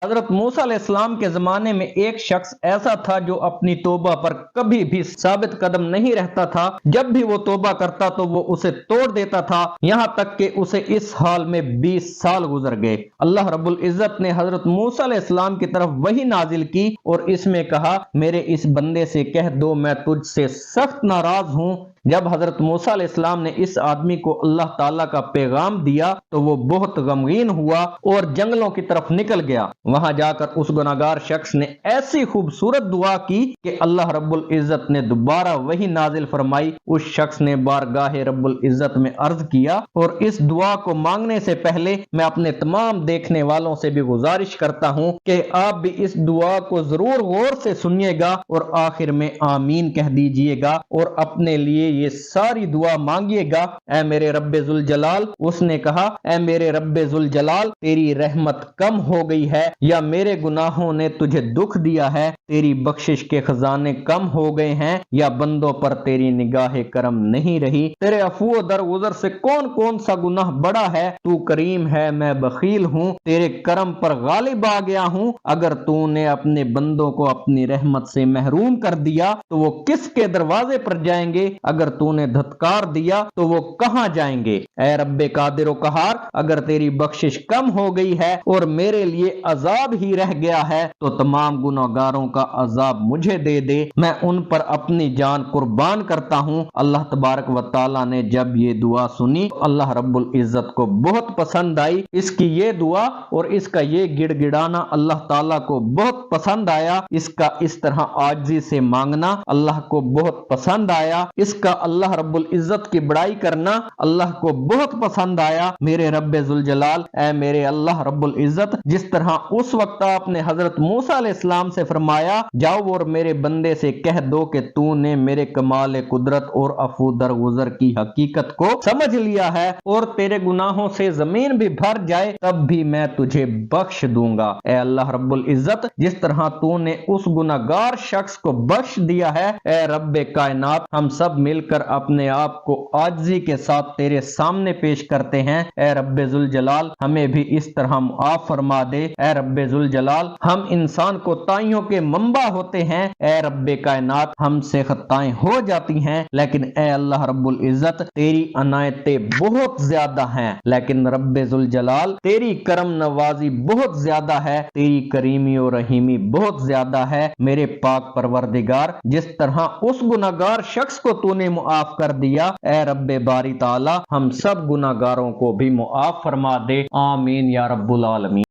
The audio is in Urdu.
حضرت موسیٰ علیہ السلام کے زمانے میں ایک شخص ایسا تھا جو اپنی توبہ پر کبھی بھی ثابت قدم نہیں رہتا تھا۔ جب بھی وہ توبہ کرتا تو وہ اسے توڑ دیتا تھا، یہاں تک کہ اسے اس حال میں 20 سال گزر گئے۔ اللہ رب العزت نے حضرت موسیٰ علیہ السلام کی طرف وحی نازل کی اور اس میں کہا، میرے اس بندے سے کہہ دو میں تجھ سے سخت ناراض ہوں۔ جب حضرت موسیٰ علیہ السلام نے اس آدمی کو اللہ تعالیٰ کا پیغام دیا تو وہ بہت غمگین ہوا اور جنگلوں کی طرف نکل گیا۔ وہاں جا کر اس گناہگار شخص نے ایسی خوبصورت دعا کی کہ اللہ رب العزت نے دوبارہ وہی نازل فرمائی۔ اس شخص نے بارگاہ رب العزت میں عرض کیا، اور اس دعا کو مانگنے سے پہلے میں اپنے تمام دیکھنے والوں سے بھی گزارش کرتا ہوں کہ آپ بھی اس دعا کو ضرور غور سے سنیے گا اور آخر میں آمین کہہ دیجئے گا اور اپنے لیے یہ ساری دعا مانگیے گا۔ اے میرے رب ذوالجلال، اس نے کہا، اے میرے رب ذوالجلال، تیری رحمت کم ہو گئی ہے یا میرے گناہوں نے تجھے دکھ دیا ہے، تیری بخشش کے خزانے کم ہو گئے ہیں یا بندوں پر تیری نگاہ کرم نہیں رہی، تیرے عفو و درگزر سے کون کون سا گناہ بڑا ہے، تو کریم ہے میں بخیل ہوں، تیرے کرم پر غالب آ گیا ہوں، اگر تو نے اپنے بندوں کو اپنی رحمت سے محروم کر دیا تو وہ کس کے دروازے پر جائیں گے، اگر تو نے دھتکار دیا تو وہ کہاں جائیں گے۔ اے رب قادر و قہار، اگر تیری بخشش کم ہو گئی ہے اور میرے لیے عذاب ہی رہ گیا ہے تو تمام گناہگاروں کا عذاب مجھے دے دے، میں ان پر اپنی جان قربان کرتا ہوں۔ اللہ تبارک و تعالی نے جب یہ دعا سنی تو اللہ رب العزت کو بہت پسند آئی۔ اس کی یہ دعا اور اس کا یہ گڑ گڑانا اللہ تعالیٰ کو بہت پسند آیا، اس کا اس طرح عاجزی سے مانگنا اللہ کو بہت پسند آیا، اس کا اللہ رب العزت کی بڑائی کرنا اللہ کو بہت پسند آیا۔ میرے رب ذوالجلال، اے میرے اللہ رب العزت، جس طرح اس وقت آپ نے حضرت موسیٰ علیہ السلام سے فرمایا، جاؤ اور میرے بندے سے کہہ دو کہ تو نے میرے کمال قدرت اور عفو درگزر کی حقیقت کو سمجھ لیا ہے اور تیرے گناہوں سے زمین بھی بھر جائے تب بھی میں تجھے بخش دوں گا۔ اے اللہ رب العزت، جس طرح تو نے اس گناہگار شخص کو بخش دیا ہے، اے رب کائنات، ہم سب مل کر اپنے آپ کو عاجزی کے ساتھ تیرے سامنے پیش کرتے ہیں۔ اے رب ذوالجلال، ہمیں بھی اس طرح معاف فرما دے۔ اے رب ذوالجلال، ہم انسان کو تائیوں کے منبع ہوتے ہیں، اے رب کائنات، ہم سے خطائیں ہو جاتی ہیں، لیکن اے اللہ رب العزت، تیری عنایتیں بہت زیادہ ہیں، لیکن رب ذوالجلال تیری کرم نوازی بہت زیادہ ہے، تیری کریمی اور رحیمی بہت زیادہ ہے۔ میرے پاک پروردگار، جس طرح اس گناہگار شخص کو تو نے معاف کر دیا، اے رب باری تعالی، ہم سب گناہگاروں کو بھی معاف فرما دے۔ آمین یا رب العالمین۔